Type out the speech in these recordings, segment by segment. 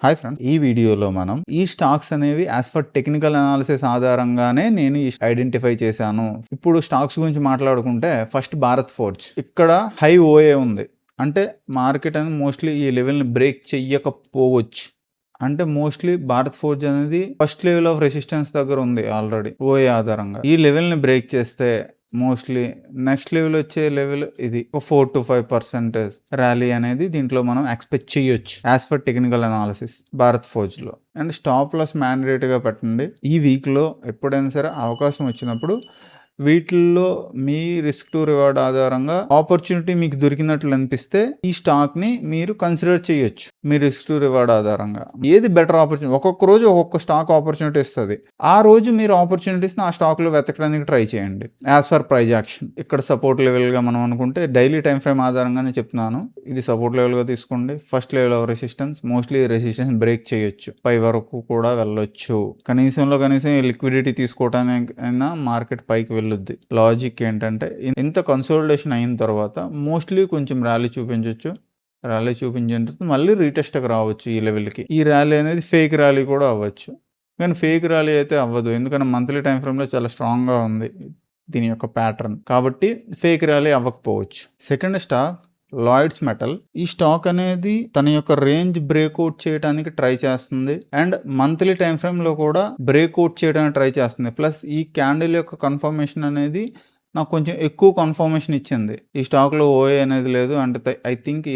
Hi friends, ఈ వీడియోలో మనం ఈ స్టాక్స్ అనేవి యాజ్ ఫర్ టెక్నికల్ అనాలిసిస్ ఆధారంగానే నేను ఐడెంటిఫై చేశాను. ఇప్పుడు స్టాక్స్ గురించి మాట్లాడుకుంటే ఫస్ట్ భారత్ ఫోర్జ్. ఇక్కడ హై ఓఏ ఉంది, అంటే మార్కెట్ అనేది మోస్ట్లీ ఈ లెవెల్ని బ్రేక్ చెయ్యకపోవచ్చు. అంటే మోస్ట్లీ భారత్ ఫోర్జ్ అనేది ఫస్ట్ లెవెల్ ఆఫ్ రెసిస్టెన్స్ దగ్గర ఉంది ఆల్రెడీ ఓఏ ఆధారంగా. ఈ లెవెల్ని బ్రేక్ చేస్తే మోస్ట్లీ నెక్స్ట్ లెవెల్ వచ్చే లెవెల్ ఇది 4 to 5% ర్యాలీ అనేది దీంట్లో మనం ఎక్స్పెక్ట్ చేయొచ్చు as for technical analysis Bharat forge లో. అండ్ స్టాప్ లాస్ మ్యాండేట్ గా పెట్టండి. ఈ వీక్ లో ఎప్పుడైనా సరే అవకాశం వచ్చినప్పుడు వీటిల్లో మీ రిస్క్ టు రివార్డ్ ఆధారంగా ఆపర్చునిటీ మీకు దొరికినట్లు అనిపిస్తే ఈ స్టాక్ ని మీరు కన్సిడర్ చేయొచ్చు. మీ రిస్క్ టు రివార్డ్ ఆధారంగా ఏది బెటర్ ఆపర్చునిటీ, ఒక్కొక్క రోజు ఒక్కొక్క స్టాక్ ఆపర్చునిటీ ఇస్తుంది. ఆ రోజు మీరు ఆపర్చునిటీస్ ఆ స్టాక్ లో వెతకడానికి ట్రై చేయండి యాజ్ ఫర్ ప్రైజ్ యాక్షన్. ఇక్కడ సపోర్ట్ లెవెల్ గా మనం అనుకుంటే డైలీ టైం ఫ్రేమ్ ఆధారంగానే చెప్తున్నాను. ఇది సపోర్ట్ లెవెల్ గా తీసుకోండి. First level of resistance, mostly resistance break చేయొచ్చు, పై వరకు కూడా వెళ్ళొచ్చు. కనీసం లిక్విడిటీ తీసుకోవడానికి అయినా మార్కెట్ పైకి వెళ్ళొద్ది. లాజిక్ ఏంటంటే ఇంత కన్సోలిడేషన్ అయిన తర్వాత మోస్ట్లీ కొంచెం ర్యాలీ చూపించవచ్చు. ర్యాలీ చూపించిన తర్వాత మళ్ళీ రీటెస్ట్కి రావచ్చు ఈ లెవెల్కి. ఈ ర్యాలీ అనేది ఫేక్ ర్యాలీ కూడా అవ్వచ్చు, కానీ ఫేక్ ర్యాలీ అయితే అవ్వదు, ఎందుకంటే మంత్లీ టైం ఫ్రేమ్లో చాలా స్ట్రాంగ్గా ఉంది దీని యొక్క ప్యాటర్న్. కాబట్టి ఫేక్ ర్యాలీ అవ్వకపోవచ్చు. Second stock Lloyds metal. ఈ స్టాక్ అనేది తన యొక్క రేంజ్ బ్రేక్అవుట్ చేయడానికి ట్రై చేస్తుంది అండ్ మంత్లీ టైం ఫ్రేమ్ లో కూడా బ్రేక్అవుట్ చేయడానికి ట్రై చేస్తుంది. ప్లస్ ఈ క్యాండిల్ యొక్క కన్ఫర్మేషన్ అనేది నాకు కొంచెం ఎక్కువ కన్ఫర్మేషన్ ఇచ్చింది. ఈ స్టాక్ లో ఓఏ అనేది లేదు, అంటే ఐ థింక్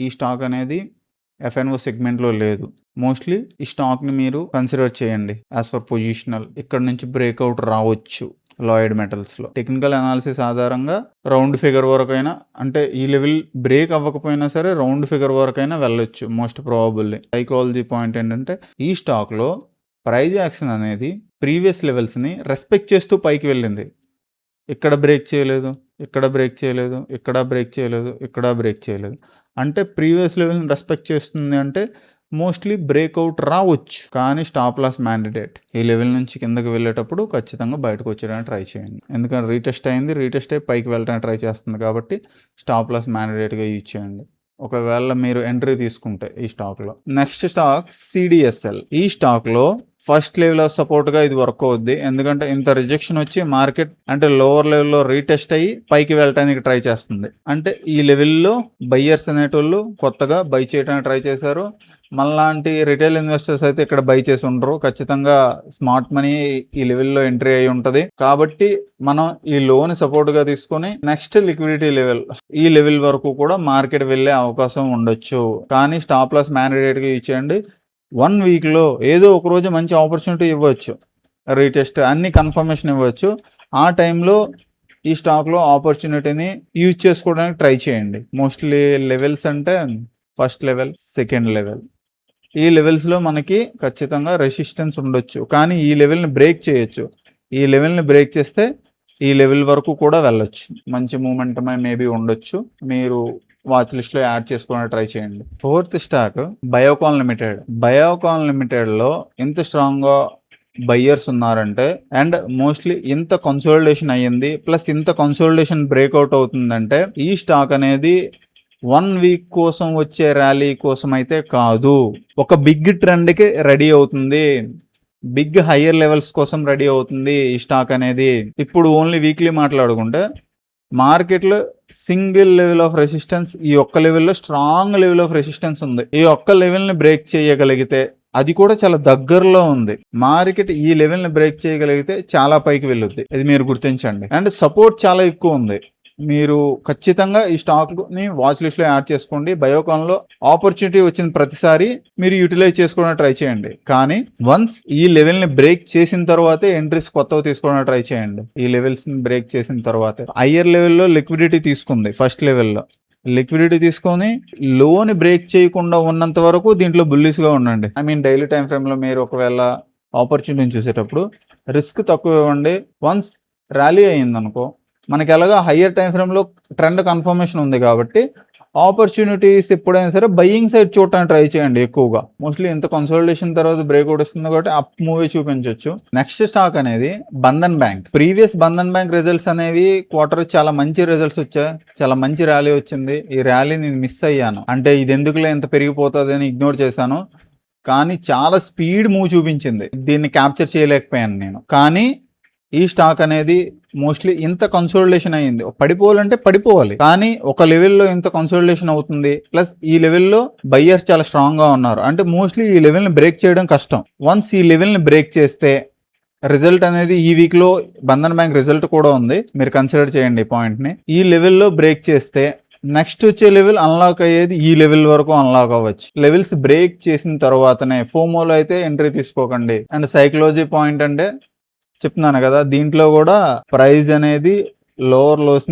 ఈ స్టాక్ అనేది ఎఫ్ఎన్ఓ సెగ్మెంట్లో లేదు. మోస్ట్లీ ఈ స్టాక్ని మీరు కన్సిడర్ చేయండి యాజ్ ఫర్ పొజిషనల్. ఇక్కడ నుంచి బ్రేక్అవుట్ రావచ్చు లాయిడ్ మెటల్స్లో. టెక్నికల్ అనాలిసిస్ ఆధారంగా రౌండ్ ఫిగర్ వరకైనా, అంటే ఈ లెవెల్ బ్రేక్ అవ్వకపోయినా సరే రౌండ్ ఫిగర్ వరకైనా వెళ్ళొచ్చు మోస్ట్ ప్రాబబుల్లీ. సైకాలజీ పాయింట్ ఏంటంటే ఈ స్టాక్లో ప్రైజ్ యాక్షన్ అనేది ప్రీవియస్ లెవెల్స్ని రెస్పెక్ట్ చేస్తూ పైకి వెళ్ళింది. ఇక్కడ బ్రేక్ చేయలేదు, ఇక్కడ బ్రేక్ చేయలేదు, ఇక్కడ బ్రేక్ చేయలేదు, ఇక్కడ బ్రేక్ చేయలేదు. అంటే ప్రీవియస్ లెవెల్ని రెస్పెక్ట్ చేస్తుంది, అంటే మోస్ట్లీ బ్రేక్అవుట్ రావచ్చు, కానీ స్టాప్ లాస్ మ్యాండేట్. ఈ లెవెల్ నుంచి కిందకి వెళ్ళేటప్పుడు ఖచ్చితంగా బయటకు వచ్చేయడానికి ట్రై చేయండి, ఎందుకంటే రీటెస్ట్ అయింది, రీటెస్ట్ అయి పైకి వెళ్ళడానికి ట్రై చేస్తుంది కాబట్టి స్టాప్ లాస్ మ్యాండేట్గా యూజ్ చేయండి ఒకవేళ మీరు ఎంట్రీ తీసుకుంటే ఈ స్టాక్లో. Next stock CDSL. ఈ స్టాక్లో ఫస్ట్ లెవెల్ ఆఫ్ సపోర్ట్గా ఇది వర్క్ అవుద్ది, ఎందుకంటే ఇంత రిజెక్షన్ వచ్చి మార్కెట్ అంటే లోవర్ లెవెల్లో రీటెస్ట్ అయ్యి పైకి వెళ్ళడానికి ట్రై చేస్తుంది. అంటే ఈ లెవెల్లో బయ్యర్స్ అనేటోళ్ళు కొత్తగా బై చేయడానికి ట్రై చేశారు. మనలాంటి రిటైల్ ఇన్వెస్టర్స్ అయితే ఇక్కడ బై చేసి ఉండరు, ఖచ్చితంగా స్మార్ట్ మనీ ఈ లెవెల్లో ఎంట్రీ అయి ఉంటుంది. కాబట్టి మనం ఈ లోన్ సపోర్ట్గా తీసుకొని నెక్స్ట్ లిక్విడిటీ లెవెల్, ఈ లెవెల్ వరకు కూడా మార్కెట్ వెళ్ళే అవకాశం ఉండొచ్చు, కానీ స్టాప్ లాస్ మ్యాండేట్గా యూజ్ చేయండి. 1 వీక్లో ఏదో ఒక రోజు మంచి ఆపర్చునిటీ ఇవ్వచ్చు, రీటెస్ట్ అన్ని కన్ఫర్మేషన్ ఇవ్వచ్చు. ఆ టైంలో ఈ స్టాక్లో ఆపర్చునిటీని యూజ్ చేసుకోవడానికి ట్రై చేయండి. మోస్ట్లీ లెవెల్స్ అంటే ఫస్ట్ లెవెల్, సెకండ్ లెవెల్, ఈ లెవెల్స్లో మనకి ఖచ్చితంగా రెసిస్టెన్స్ ఉండొచ్చు, కానీ ఈ లెవెల్ని బ్రేక్ చేయొచ్చు. ఈ లెవెల్ని బ్రేక్ చేస్తే ఈ లెవెల్ వరకు కూడా వెళ్ళొచ్చు, మంచి మూమెంటం మేబీ ఉండొచ్చు. మీరు వాచ్ లిస్ట్ లో యాడ్ చేసుకోవడానికి ట్రై చేయండి. Fourth stock Biocon limited. Biocon limited లో ఎంత స్ట్రాంగ్ గా బయ్యర్స్ ఉన్నారంటే, అండ్ మోస్ట్లీ ఇంత కన్సోలిడేషన్ అయ్యింది, ప్లస్ ఇంత కన్సోలిడేషన్ బ్రేక్అవుట్ అవుతుందంటే ఈ స్టాక్ అనేది 1 వీక్ కోసం వచ్చే ర్యాలీ కోసం అయితే కాదు, ఒక బిగ్ ట్రెండ్ కి రెడీ అవుతుంది, బిగ్ హయ్యర్ లెవెల్స్ కోసం రెడీ అవుతుంది ఈ స్టాక్ అనేది. ఇప్పుడు ఓన్లీ వీక్లీ మాట్లాడుకుంటే మార్కెట్లో సింగిల్ లెవెల్ ఆఫ్ రెసిస్టెన్స్, ఈ ఒక్క లెవెల్లో స్ట్రాంగ్ లెవెల్ ఆఫ్ రెసిస్టెన్స్ ఉంది. ఈ ఒక్క లెవెల్ని బ్రేక్ చేయగలిగితే, అది కూడా చాలా దగ్గరలో ఉంది, మార్కెట్ ఈ లెవెల్ని బ్రేక్ చేయగలిగితే చాలా పైకి వెళ్ళొద్ది, ఇది మీరు గుర్తించండి. అండ్ సపోర్ట్ చాలా ఎక్కువ ఉంది, మీరు ఖచ్చితంగా ఈ స్టాక్ని వాచ్ లిస్ట్లో యాడ్ చేసుకోండి. బయోకాన్లో ఆపర్చునిటీ వచ్చిన ప్రతిసారి మీరు యూటిలైజ్ చేసుకోవడానికి ట్రై చేయండి, కానీ వన్స్ ఈ లెవెల్ని బ్రేక్ చేసిన తర్వాతే ఎంట్రీస్ కొత్తవి తీసుకోవడానికి ట్రై చేయండి. ఈ లెవెల్స్ని బ్రేక్ చేసిన తర్వాతే హయ్యర్ లెవెల్లో లిక్విడిటీ తీసుకుంది, ఫస్ట్ లెవెల్లో లిక్విడిటీ తీసుకొని లోని బ్రేక్ చేయకుండా ఉన్నంత వరకు దీంట్లో బుల్లిష్గా ఉండండి. డైలీ టైం ఫ్రేమ్లో మీరు ఒకవేళ ఆపర్చునిటీని చూసేటప్పుడు రిస్క్ తక్కువ ఇవ్వండి. వన్స్ ర్యాలీ అయ్యిందనుకో, మనకి ఎలాగా హయ్యర్ టైం ఫ్రేమ్లో ట్రెండ్ కన్ఫర్మేషన్ ఉంది కాబట్టి ఆపర్చునిటీస్ ఎప్పుడైనా సరే బయ్యింగ్ సైడ్ చూడటానికి ట్రై చేయండి ఎక్కువగా. మోస్ట్లీ ఇంత కన్సోలిడేషన్ తర్వాత బ్రేక్అవుట్ వస్తుంది కాబట్టి అప్ మూవీ చూపించవచ్చు. నెక్స్ట్ స్టాక్ అనేది Bandhan bank. Previous Bandhan bank results అనేవి క్వార్టర్ చాలా మంచి రిజల్ట్స్ వచ్చాయి, చాలా మంచి ర్యాలీ వచ్చింది. ఈ ర్యాలీ నేను మిస్ అయ్యాను, అంటే ఇది ఎందుకులే ఎంత పెరిగిపోతుంది అని ఇగ్నోర్ చేశాను. కానీ చాలా స్పీడ్ మూవ్ చూపించింది. దీన్ని క్యాప్చర్ చేయలేకపోయాను నేను. కానీ ఈ స్టాక్ అనేది మోస్ట్లీ ఇంత కన్సోలిడేషన్ అయ్యింది. పడిపోవాలంటే పడిపోవాలి, కానీ ఒక లెవెల్లో ఇంత కన్సోలిడేషన్ అవుతుంది. ప్లస్ ఈ లెవెల్లో బయ్యర్స్ చాలా స్ట్రాంగ్ గా ఉన్నారు. అంటే మోస్ట్లీ ఈ లెవెల్ని బ్రేక్ చేయడం కష్టం. వన్స్ ఈ లెవెల్ని బ్రేక్ చేస్తే రిజల్ట్ అనేది ఈ వీక్ లో బంధన్ బ్యాంక్ రిజల్ట్ కూడా ఉంది, మీరు కన్సిడర్ చేయండి ఈ పాయింట్ ని. ఈ లెవెల్లో బ్రేక్ చేస్తే నెక్స్ట్ వచ్చే లెవెల్ అన్లాక్ అయ్యేది ఈ లెవెల్ వరకు అన్లాక్ అవ్వచ్చు. లెవెల్స్ బ్రేక్ చేసిన తర్వాతనే ఫోమోలో అయితే ఎంట్రీ తీసుకోకండి. అండ్ సైకలాజీ పాయింట్ అంటే చెప్తున్నాను కదా, దీంట్లో కూడా ప్రైస్ అనేది లోవర్ లోస్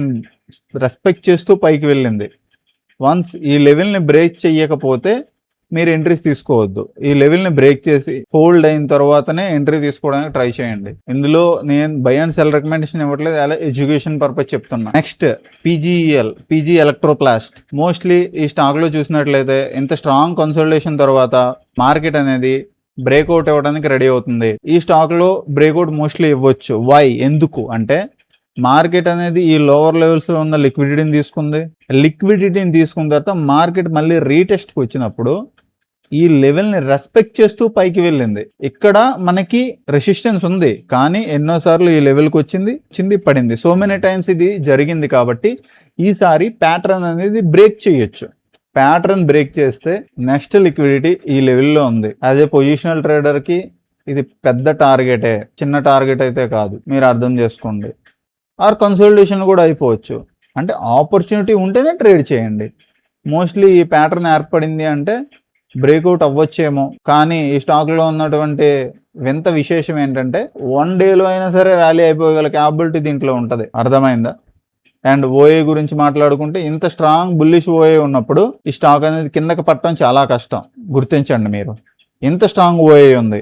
రెస్పెక్ట్ చేస్తూ పైకి వెళ్ళింది. వన్స్ ఈ లెవెల్ని బ్రేక్ చేయకపోతే మీరు ఎంట్రీస్ తీసుకోవద్దు. ఈ లెవెల్ని బ్రేక్ చేసి హోల్డ్ అయిన తర్వాతనే ఎంట్రీ తీసుకోవడానికి ట్రై చేయండి. ఇందులో నేను బై అండ్ సెల్ రికమెండేషన్ ఇవ్వట్లేదు, అలా ఎడ్యుకేషన్ పర్పస్ చెప్తున్నా. Next PG Electroplast. మోస్ట్లీ ఈ స్టాక్ లో చూసినట్లయితే ఇంత స్ట్రాంగ్ కన్సల్టేషన్ తర్వాత మార్కెట్ అనేది బ్రేక్అవుట్ ఇవ్వడానికి రెడీ అవుతుంది. ఈ స్టాక్ లో బ్రేక్అవుట్ మోస్ట్లీ ఇవ్వచ్చు. వై, ఎందుకు అంటే మార్కెట్ అనేది ఈ లోవర్ లెవెల్స్ లో ఉన్న లిక్విడిటీని తీసుకున్న తర్వాత మార్కెట్ మళ్ళీ రీటెస్ట్కి వచ్చినప్పుడు ఈ లెవెల్ని రెస్పెక్ట్ చేస్తూ పైకి వెళ్ళింది. ఇక్కడ మనకి రెసిస్టెన్స్ ఉంది, కానీ ఎన్నోసార్లు ఈ లెవెల్కి వచ్చింది పడింది. సో మెనీ టైమ్స్ ఇది జరిగింది. కాబట్టి ఈసారి ప్యాటర్న్ అనేది బ్రేక్ చేయొచ్చు. ప్యాటర్న్ బ్రేక్ చేస్తే నెక్స్ట్ లిక్విడిటీ ఈ లెవెల్లో ఉంది. యాజ్ ఏ పొజిషనల్ ట్రేడర్కి ఇది పెద్ద టార్గెటే, చిన్న టార్గెట్ అయితే కాదు, మీరు అర్థం చేసుకోండి. ఆర్ కన్సల్టేషన్ కూడా అయిపోవచ్చు. అంటే ఆపర్చునిటీ ఉంటేనే ట్రేడ్ చేయండి. మోస్ట్లీ ఈ ప్యాటర్న్ ఏర్పడింది అంటే బ్రేక్అవుట్ అవ్వచ్చేమో. కానీ ఈ స్టాక్లో ఉన్నటువంటి వింత విశేషం ఏంటంటే 1 డేలో అయినా సరే ర్యాలీ అయిపోగల క్యాపబిలిటీ దీంట్లో ఉంటుంది. అర్థమైందా? అండ్ ఓఏ గురించి మాట్లాడుకుంటే ఇంత స్ట్రాంగ్ బుల్లిష్ ఓఏ ఉన్నప్పుడు ఈ స్టాక్ అనేది కిందకి పట్టడం చాలా కష్టం. గుర్తించండి మీరు, ఇంత స్ట్రాంగ్ ఓఏ ఉంది.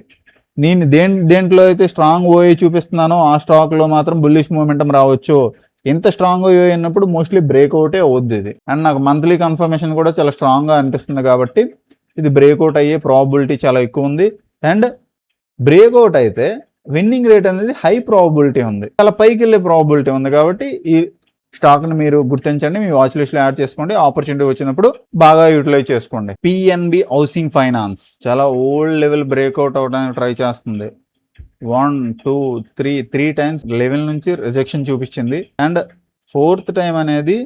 నేను దేంట్లో అయితే స్ట్రాంగ్ ఓఏ చూపిస్తున్నానో ఆ స్టాక్లో మాత్రం బుల్లిష్ మూమెంటం రావచ్చు. ఇంత స్ట్రాంగ్ ఓఏ అయినప్పుడు మోస్ట్లీ బ్రేక్అవుటే అవుద్ది ఇది. అండ్ నాకు మంత్లీ కన్ఫర్మేషన్ కూడా చాలా స్ట్రాంగ్గా అనిపిస్తుంది కాబట్టి ఇది బ్రేక్అవుట్ అయ్యే ప్రాబిలిటీ చాలా ఎక్కువ ఉంది. అండ్ బ్రేక్అవుట్ అయితే విన్నింగ్ రేట్ అనేది హై ప్రాబిలిటీ ఉంది, చాలా పైకి వెళ్ళే ప్రాబిలిటీ ఉంది. కాబట్టి ఈ స్టాక్ని మీరు గుర్తించండి, మీ వాచ్ లిస్ట్లో యాడ్ చేసుకోండి. ఆపర్చునిటీ వచ్చినప్పుడు బాగా యూటిలైజ్ చేసుకోండి. పిఎన్బి హౌసింగ్ ఫైనాన్స్ చాలా ఓల్డ్ లెవెల్ బ్రేక్అవుట్ అవడానికి ట్రై చేస్తుంది. 1, 2, 3 టైమ్స్ లెవెల్ నుంచి రిజెక్షన్ చూపించింది. అండ్ 4th టైం అనేది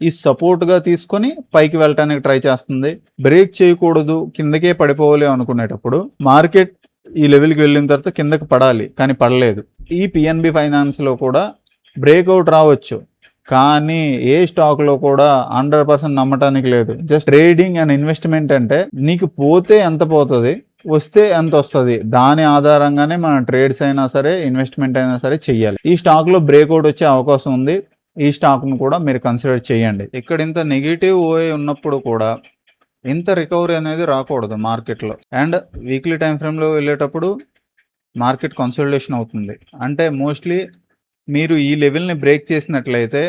ఈ సపోర్ట్గా తీసుకొని పైకి వెళ్ళటానికి ట్రై చేస్తుంది. బ్రేక్ చేయకూడదు, కిందకే పడిపోవాలి అనుకునేటప్పుడు మార్కెట్ ఈ లెవెల్కి వెళ్ళిన తర్వాత కిందకి పడాలి, కానీ పడలేదు. ఈ పిఎన్బి ఫైనాన్స్లో కూడా బ్రేక్అవుట్ రావచ్చు, కానీ ఏ స్టాక్లో కూడా 100% నమ్మటానికి లేదు. జస్ట్ ట్రేడింగ్ అండ్ ఇన్వెస్ట్మెంట్ అంటే నీకు పోతే ఎంత పోతుంది, వస్తే ఎంత వస్తుంది, దాని ఆధారంగానే మన ట్రేడ్స్ అయినా సరే ఇన్వెస్ట్మెంట్ అయినా సరే చెయ్యాలి. ఈ స్టాక్లో బ్రేక్అవుట్ వచ్చే అవకాశం ఉంది. ఈ స్టాక్ను కూడా మీరు కన్సిడర్ చేయండి. ఇక్కడ ఇంత నెగిటివ్ ఓఏ ఉన్నప్పుడు కూడా ఇంత రికవరీ అనేది రాకూడదు మార్కెట్లో. అండ్ వీక్లీ టైం ఫ్రేమ్లో వెళ్ళేటప్పుడు మార్కెట్ కన్సల్టేషన్ అవుతుంది. అంటే మోస్ట్లీ మీరు ఈ లెవెల్ని బ్రేక్ చేసినట్లయితే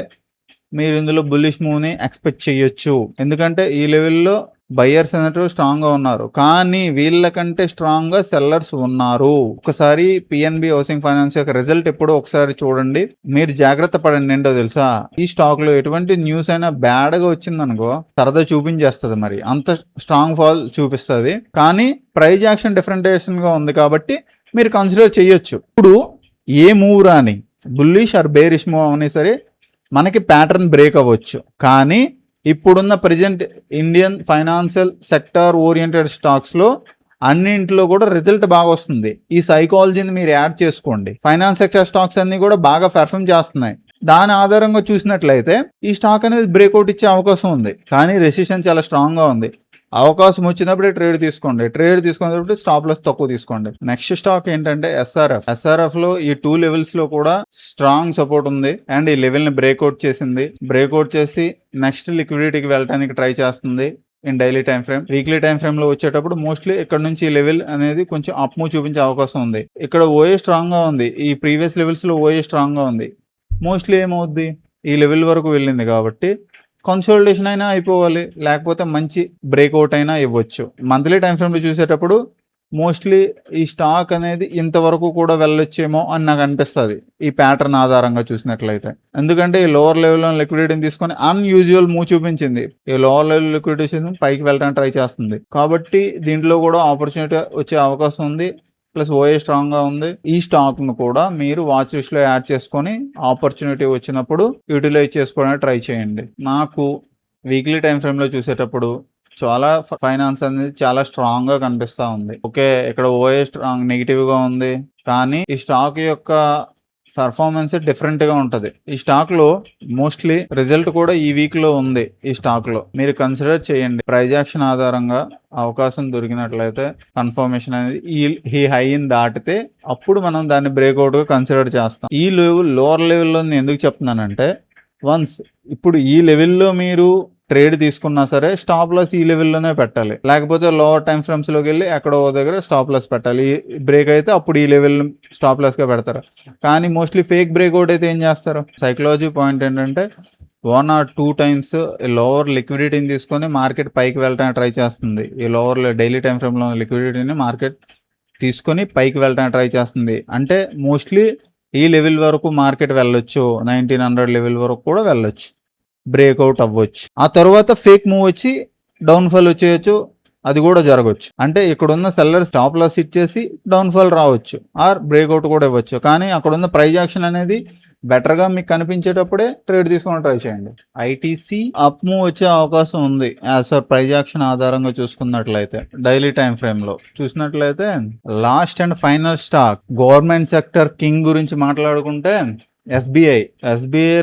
మీరు ఇందులో బుల్లిష్ మూవ్ని ఎక్స్పెక్ట్ చేయొచ్చు. ఎందుకంటే ఈ లెవెల్లో బయ్యర్స్ అనేవి స్ట్రాంగ్గా ఉన్నారు, కానీ వీళ్ళకంటే స్ట్రాంగ్గా సెల్లర్స్ ఉన్నారు. ఒకసారి పిఎన్బి హౌసింగ్ ఫైనాన్స్ యొక్క రిజల్ట్ ఎప్పుడో ఒకసారి చూడండి, మీరు జాగ్రత్త పడండి. ఏంటో తెలుసా, ఈ స్టాక్లో ఎటువంటి న్యూస్ అయినా బ్యాడ్గా వచ్చిందనుకో సరదా చూపించేస్తుంది, మరి అంత స్ట్రాంగ్ ఫాల్ చూపిస్తుంది. కానీ ప్రైజ్ యాక్షన్ డిఫరెంటేషన్గా ఉంది కాబట్టి మీరు కన్సిడర్ చేయొచ్చు. ఇప్పుడు ఏ మూవ్ రాని, బుల్లిష్ ఆర్ బేరిష్ మూవ్ అవని సరే మనకి ప్యాటర్న్ బ్రేక్ అవ్వచ్చు. కానీ ఇప్పుడున్న present Indian financial sector oriented స్టాక్స్లో అన్నింటిలో కూడా రిజల్ట్ బాగా వస్తుంది. ఈ సైకాలజీని మీరు యాడ్ చేసుకోండి. ఫైనాన్స్ సెక్టర్ స్టాక్స్ అన్ని కూడా బాగా పెర్ఫార్మ్ చేస్తున్నాయి. దాని ఆధారంగా చూసినట్లయితే ఈ స్టాక్ అనేది బ్రేక్అవుట్ ఇచ్చే అవకాశం ఉంది, కానీ రెసిస్టెన్స్ చాలా స్ట్రాంగ్గా ఉంది. అవకాశం వచ్చినప్పుడే ట్రేడ్ తీసుకోండి. ట్రేడ్ తీసుకున్నప్పుడు స్టాప్ లాస్ తక్కువ తీసుకోండి. నెక్స్ట్ స్టాక్ ఏంటంటే ఎస్ఆర్ఎఫ్ లో ఈ 2 లెవెల్స్ లో కూడా స్ట్రాంగ్ సపోర్ట్ ఉంది. అండ్ ఈ లెవెల్ ని బ్రేక్అవుట్ చేసింది. బ్రేక్అవుట్ చేసి నెక్స్ట్ లిక్విడిటీకి వెళ్ళడానికి ట్రై చేస్తుంది in daily time frame. Weekly time frame లో వచ్చేటప్పుడు మోస్ట్లీ ఇక్కడ నుంచి ఈ లెవెల్ అనేది కొంచెం అప్ మూవ్ చూపించే అవకాశం ఉంది. ఇక్కడ ఓఏ స్ట్రాంగ్ గా ఉంది, ఈ ప్రీవియస్ లెవెల్స్ లో ఓఏ స్ట్రాంగ్ గా ఉంది. మోస్ట్లీ ఏమవుద్ది, ఈ లెవెల్ వరకు వెళ్ళింది కాబట్టి కన్సల్టేషన్ అయినా అయిపోవాలి, లేకపోతే మంచి బ్రేక్అవుట్ అయినా ఇవ్వచ్చు. మంత్లీ టైం ఫ్రేమ్లో చూసేటప్పుడు మోస్ట్లీ ఈ స్టాక్ అనేది ఇంతవరకు కూడా వెళ్ళొచ్చేమో అని నాకు అనిపిస్తుంది ఈ ప్యాటర్న్ ఆధారంగా చూసినట్లయితే. ఎందుకంటే ఈ లోవర్ లెవెల్లో లిక్విడిటీని తీసుకొని అన్యూజువల్ మూవ్ చూపించింది. ఈ లోవర్ లెవెల్ లిక్విడిటీ పైకి వెళ్ళడానికి ట్రై చేస్తుంది, కాబట్టి దీంట్లో కూడా ఆపర్చునిటీ వచ్చే అవకాశం ఉంది. ప్లస్ ఓఏ స్ట్రాంగ్గా ఉంది. ఈ స్టాక్ను కూడా మీరు వాచ్ లిస్ట్లో యాడ్ చేసుకొని ఆపర్చునిటీ వచ్చినప్పుడు యూటిలైజ్ చేసుకోవడానికి ట్రై చేయండి. నాకు వీక్లీ టైం ఫ్రేమ్లో చూసేటప్పుడు చాలా ఫైనాన్స్ అనేది చాలా స్ట్రాంగ్గా కనిపిస్తూ ఉంది. ఓకే, ఇక్కడ ఓఏ స్ట్రాంగ్ నెగిటివ్గా ఉంది, కానీ ఈ స్టాక్ యొక్క పర్ఫార్మెన్స్ డిఫరెంట్గా ఉంటుంది. ఈ స్టాక్లో మోస్ట్లీ రిజల్ట్ కూడా ఈ వీక్లో ఉంది. ఈ స్టాక్లో మీరు కన్సిడర్ చేయండి. ప్రైజ్ యాక్షన్ ఆధారంగా అవకాశం దొరికినట్లయితే కన్ఫర్మేషన్ అనేది ఈ హైని దాటితే అప్పుడు మనం దాన్ని బ్రేక్అవుట్గా కన్సిడర్ చేస్తాం. ఈ లెవెల్ లోవర్ లెవెల్లో నేను ఎందుకు చెప్తున్నానంటే, వన్స్ ఇప్పుడు ఈ లెవెల్లో మీరు ట్రేడ్ తీసుకున్నా సరే స్టాప్ లాస్ ఈ లెవెల్లోనే పెట్టాలి, లేకపోతే లోవర్ టైం ఫ్రేమ్స్లోకి వెళ్ళి ఎక్కడో దగ్గర స్టాప్ లాస్ పెట్టాలి. బ్రేక్ అయితే అప్పుడు ఈ లెవెల్ స్టాప్ లాస్గా పెడతారు. కానీ మోస్ట్లీ ఫేక్ బ్రేక్అవుట్ అయితే ఏం చేస్తారు? సైకలాజీ పాయింట్ ఏంటంటే 1 or 2 times లోవర్ లిక్విడిటీని తీసుకొని మార్కెట్ పైకి వెళ్ళడానికి ట్రై చేస్తుంది. ఈ లోవర్ డైలీ టైం ఫ్రేమ్లో లిక్విడిటీని మార్కెట్ తీసుకొని పైకి వెళ్ళడానికి ట్రై చేస్తుంది. అంటే మోస్ట్లీ ఈ లెవెల్ వరకు మార్కెట్ వెళ్ళొచ్చు, 1900 లెవెల్ వరకు కూడా వెళ్ళొచ్చు, బ్రేక్అవుట్ అవ్వచ్చు. ఆ తర్వాత ఫేక్ మూవ్ వచ్చి డౌన్ఫాల్ వచ్చేయచ్చు, అది కూడా జరగవచ్చు. అంటే ఇక్కడున్న సెల్లర్ స్టాప్ లాస్ ఇచ్చేసి డౌన్ఫాల్ రావచ్చు, ఆర్ బ్రేక్అవుట్ కూడా ఇవ్వచ్చు. కానీ అక్కడున్న ప్రైజ్ యాక్షన్ అనేది బెటర్గా మీకు కనిపించేటప్పుడే ట్రేడ్ తీసుకొని ట్రై చేయండి. ఐటీసీ అప్ మూవ్ వచ్చే అవకాశం ఉంది యాజ్ పర్ ప్రైజ్ యాక్షన్ ఆధారంగా చూసుకున్నట్లయితే. డైలీ టైం ఫ్రేమ్లో చూసినట్లయితే last and final stock government sector king గురించి మాట్లాడుకుంటే ఎస్బీఐ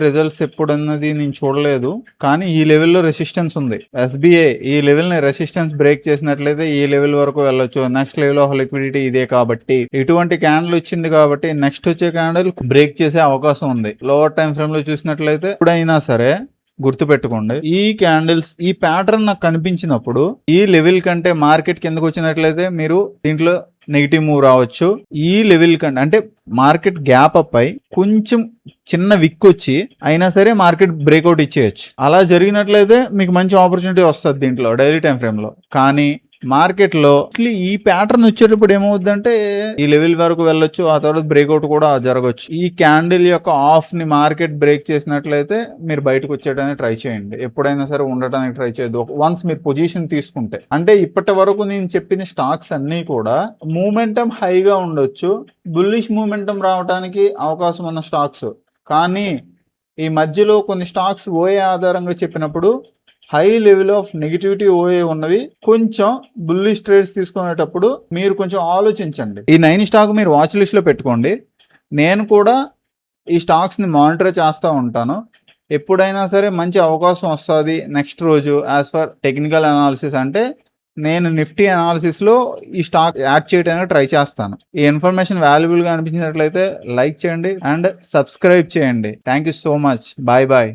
రిజల్ట్స్ ఎప్పుడు అన్నది నేను చూడలేదు, కానీ ఈ లెవెల్లో రెసిస్టెన్స్ ఉంది. ఎస్బీఐ ఈ లెవెల్ని రెసిస్టెన్స్ బ్రేక్ చేసినట్లయితే ఈ లెవెల్ వరకు వెళ్ళొచ్చు. నెక్స్ట్ లెవెల్ ఆఫ్ లిక్విడిటీ ఇదే కాబట్టి ఇటువంటి క్యాండిల్ వచ్చింది కాబట్టి నెక్స్ట్ వచ్చే క్యాండిల్ బ్రేక్ చేసే అవకాశం ఉంది. లోవర్ టైం ఫ్రేమ్ లో చూసినట్లయితే ఎప్పుడైనా సరే గుర్తుపెట్టుకోండి, ఈ క్యాండిల్స్ ఈ ప్యాటర్న్ నాకు కనిపించినప్పుడు ఈ లెవెల్ కంటే మార్కెట్ కిందకు వచ్చినట్లయితే మీరు దీంట్లో నెగిటివ్ మూవ్ రావచ్చు. ఈ లెవెల్ కంటే అంటే మార్కెట్ గ్యాప్ అప్ అయి కొంచెం చిన్న విక్ వచ్చి అయినా సరే మార్కెట్ బ్రేక్అవుట్ ఇచ్చేయచ్చు. అలా జరిగినట్లయితే మీకు మంచి ఆపర్చునిటీ వస్తుంది దీంట్లో డైలీ టైం ఫ్రేమ్ లో. కానీ మార్కెట్లో ఈ ప్యాటర్న్ వచ్చేటప్పుడు ఏమవుతుందంటే ఈ లెవెల్ వరకు వెళ్ళొచ్చు, ఆ తర్వాత బ్రేక్అవుట్ కూడా జరగవచ్చు. ఈ క్యాండిల్ యొక్క ఆఫ్ ని మార్కెట్ బ్రేక్ చేసినట్లయితే మీరు బయటకు వచ్చేయడానికి ట్రై చేయండి. ఎప్పుడైనా సరే ఉండటానికి ట్రై చేయొద్దు వన్స్ మీరు పొజిషన్ తీసుకుంటే. అంటే ఇప్పటి వరకు నేను చెప్పిన స్టాక్స్ అన్నీ కూడా మూమెంటం హైగా ఉండొచ్చు, బుల్లిష్ మూమెంటం రావడానికి అవకాశం ఉన్న స్టాక్స్. కానీ ఈ మధ్యలో కొన్ని స్టాక్స్ ఓఏ ఆధారంగా చెప్పినప్పుడు హై లెవెల్ ఆఫ్ నెగిటివిటీ ఓఏ ఉన్నవి కొంచెం బుల్లిష్ ట్రేడ్స్ తీసుకునేటప్పుడు మీరు కొంచెం ఆలోచించండి. ఈ 9 స్టాక్ మీరు వాచ్ లిస్ట్లో పెట్టుకోండి. నేను కూడా ఈ స్టాక్స్ని మానిటర్ చేస్తూ ఉంటాను. ఎప్పుడైనా సరే మంచి అవకాశం వస్తుంది నెక్స్ట్ రోజు యాజ్ ఫర్ టెక్నికల్ అనాలిసిస్ అంటే నేను నిఫ్టీ అనాలిసిస్లో ఈ స్టాక్ యాడ్ చేయడానికి ట్రై చేస్తాను. ఈ ఇన్ఫర్మేషన్ వాల్యుబుల్గా అనిపించినట్లయితే లైక్ చేయండి అండ్ సబ్స్క్రైబ్ చేయండి. Thank you so much. Bye bye.